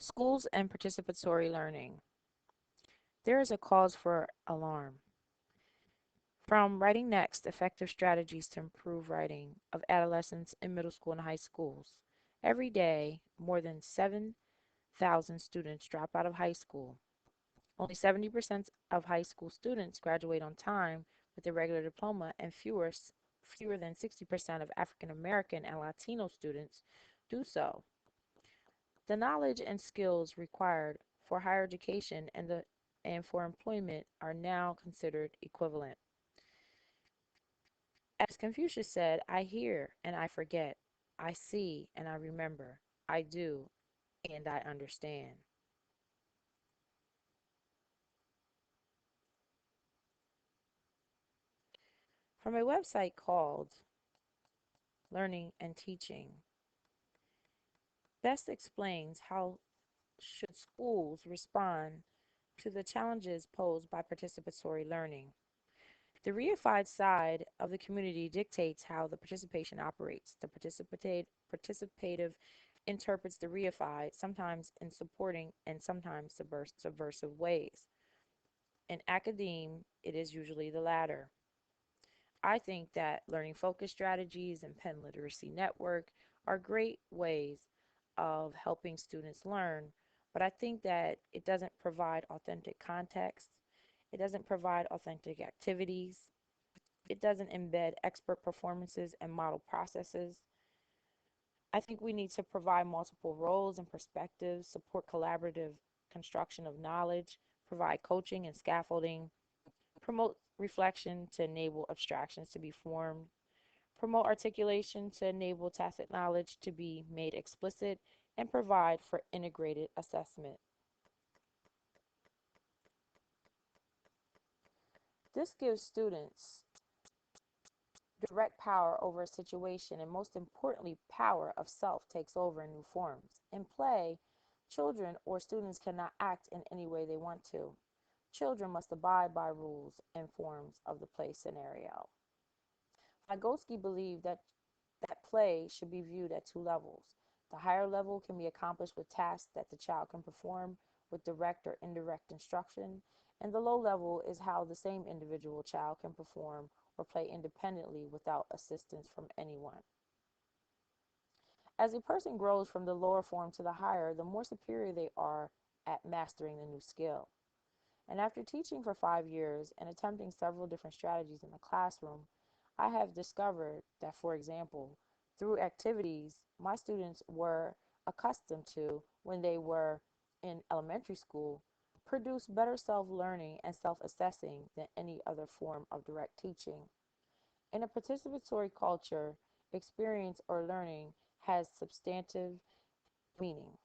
Schools and participatory learning. There is a cause for alarm. From Writing Next Effective Strategies to Improve Writing of Adolescents in Middle School and High Schools. Every day, more than 7,000 students drop out of high school. Only 70% of high school students graduate on time with a regular diploma, and fewer than 60% of African American and Latino students do so. The knowledge and skills required for higher education and for employment are now considered equivalent. As Confucius said, I hear and I forget, I see and I remember, I do and I understand. From a website called Learning and Teaching, best explains how should schools respond to the challenges posed by participatory learning. The reified side of the community dictates how the participation operates. The participative interprets the reified, sometimes in supporting and sometimes subversive ways. In academe, it is usually the latter. I think that learning focus strategies and pen literacy network are great ways of helping students learn, but I think that it doesn't provide authentic context. It doesn't provide authentic activities. It doesn't embed expert performances and model processes. I think we need to provide multiple roles and perspectives, support collaborative construction of knowledge, provide coaching and scaffolding, promote reflection to enable abstractions to be formed, promote articulation to enable tacit knowledge to be made explicit, and provide for integrated assessment. This gives students direct power over a situation, and most importantly, power of self takes over in new forms. In play, children or students cannot act in any way they want to. Children must abide by rules and forms of the play scenario. Vygotsky believed that play should be viewed at two levels. The higher level can be accomplished with tasks that the child can perform with direct or indirect instruction, and the low level is how the same individual child can perform or play independently without assistance from anyone. As a person grows from the lower form to the higher, the more superior they are at mastering the new skill. And after teaching for 5 years and attempting several different strategies in the classroom, I have discovered that, for example, through activities my students were accustomed to when they were in elementary school, produce better self learning and self assessing than any other form of direct teaching. In a participatory culture, experience or learning has substantive meaning.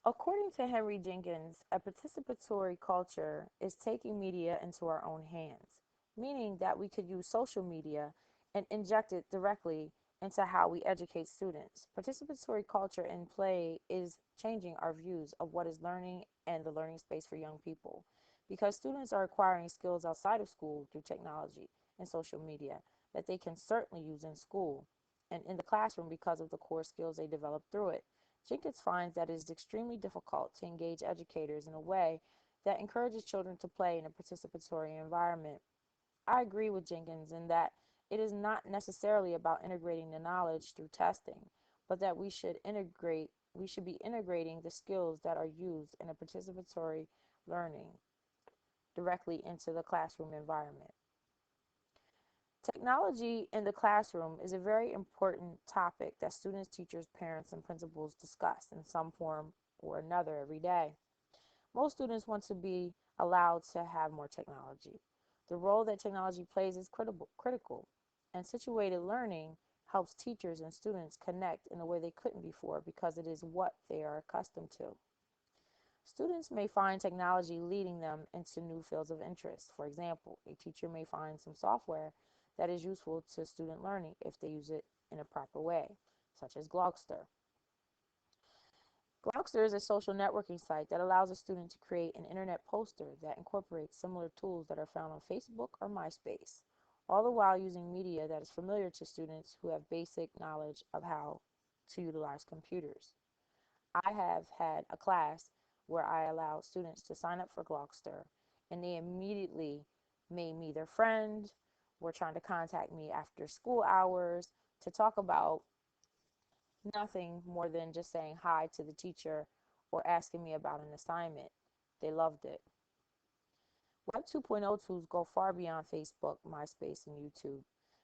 According to Henry Jenkins, a participatory culture is taking media into our own hands, meaning that we could use social media and inject it directly into how we educate students. Participatory culture in play is changing our views of what is learning and the learning space for young people because students are acquiring skills outside of school through technology and social media that they can certainly use in school and in the classroom because of the core skills they develop through it. Jenkins finds that it is extremely difficult to engage educators in a way that encourages children to play in a participatory environment. I agree with Jenkins in that it is not necessarily about integrating the knowledge through testing, but that we should be integrating the skills that are used in a participatory learning directly into the classroom environment. Technology in the classroom is a very important topic that students, teachers, parents, and principals discuss in some form or another every day. Most students want to be allowed to have more technology. The role that technology plays is critical, and situated learning helps teachers and students connect in a way they couldn't before because it is what they are accustomed to. Students may find technology leading them into new fields of interest. For example, a teacher may find some software that is useful to student learning if they use it in a proper way, such as Glogster. Gloucester is a social networking site that allows a student to create an internet poster that incorporates similar tools that are found on Facebook or MySpace, all the while using media that is familiar to students who have basic knowledge of how to utilize computers. I have had a class where I allowed students to sign up for Gloucester, and they immediately made me their friend, were trying to contact me after school hours to talk about nothing more than just saying hi to the teacher or asking me about an assignment. They loved it. Web 2.0 tools go far beyond Facebook, MySpace, and YouTube.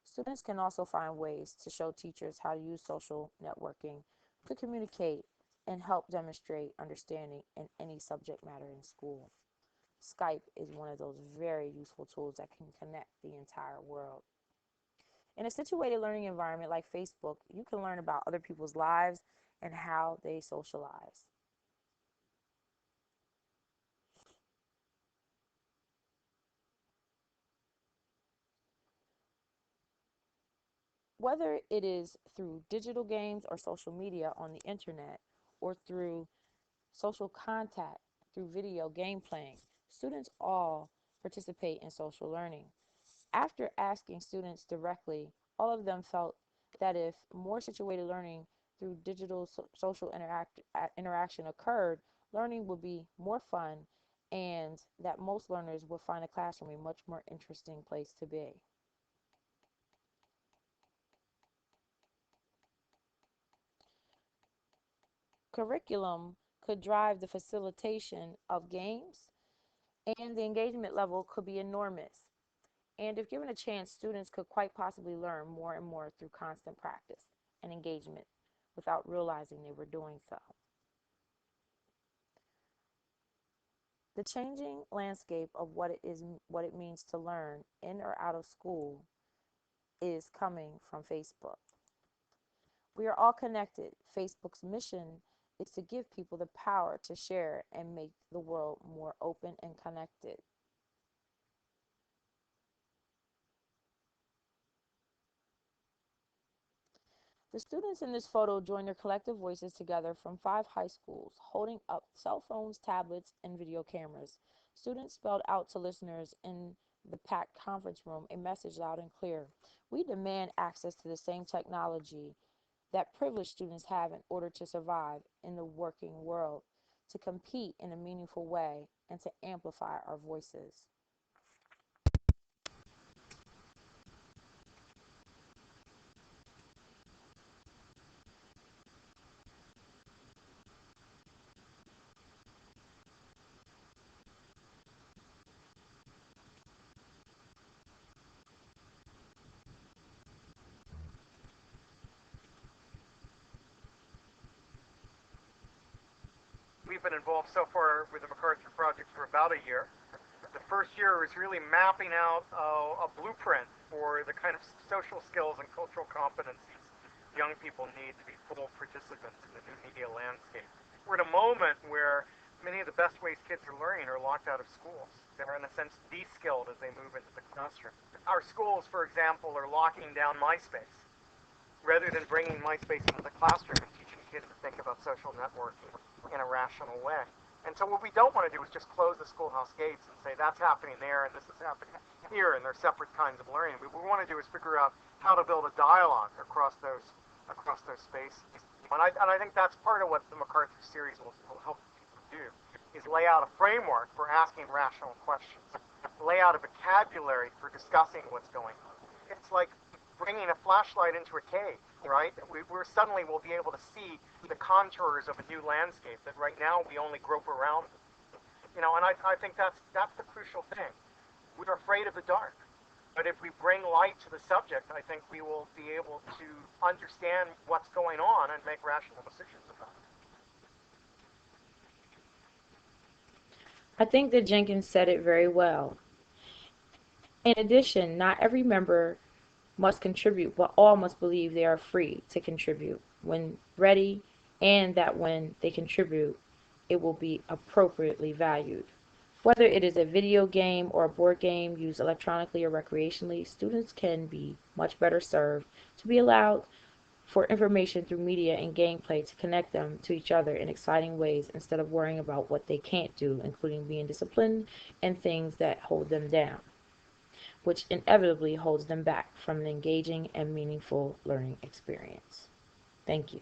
Students can also find ways to show teachers how to use social networking to communicate and help demonstrate understanding in any subject matter in school. Skype is one of those very useful tools that can connect the entire world. In a situated learning environment like Facebook, you can learn about other people's lives and how they socialize. Whether it is through digital games or social media on the internet or through social contact through video game playing, students all participate in social learning. After asking students directly, all of them felt that if more situated learning through digital social interaction occurred, learning would be more fun and that most learners would find a classroom a much more interesting place to be. Curriculum could drive the facilitation of games, and the engagement level could be enormous. And if given a chance, students could quite possibly learn more and more through constant practice and engagement without realizing they were doing so. The changing landscape of what it means to learn in or out of school is coming from Facebook. We are all connected. Facebook's mission is to give people the power to share and make the world more open and connected. The students in this photo join their collective voices together from 5 high schools, holding up cell phones, tablets, and video cameras. Students spelled out to listeners in the packed conference room a message loud and clear. We demand access to the same technology that privileged students have in order to survive in the working world, to compete in a meaningful way, and to amplify our voices. We've been involved so far with the MacArthur Project for about a year. The first year was really mapping out a blueprint for the kind of social skills and cultural competencies young people need to be full participants in the new media landscape. We're at a moment where many of the best ways kids are learning are locked out of schools. They're in a sense de-skilled as they move into the classroom. Our schools, for example, are locking down MySpace rather than bringing MySpace into the classroom and teaching kids to think about social networking in a rational way. And so what we don't want to do is just close the schoolhouse gates and say that's happening there and this is happening here and they're separate kinds of learning. What we want to do is figure out how to build a dialogue across those spaces. And I think that's part of what the MacArthur series will help people do, is lay out a framework for asking rational questions, lay out a vocabulary for discussing what's going on. It's like bringing a flashlight into a cave, right? We're suddenly will be able to see the contours of a new landscape that right now we only grope around. And I think that's the crucial thing. We're afraid of the dark. But if we bring light to the subject, I think we will be able to understand what's going on and make rational decisions about it. I think that Jenkins said it very well. In addition, not every member must contribute, but all must believe they are free to contribute when ready, and that when they contribute, it will be appropriately valued. Whether it is a video game or a board game used electronically or recreationally, students can be much better served to be allowed for information through media and gameplay to connect them to each other in exciting ways instead of worrying about what they can't do, including being disciplined and things that hold them down, which inevitably holds them back from an engaging and meaningful learning experience. Thank you.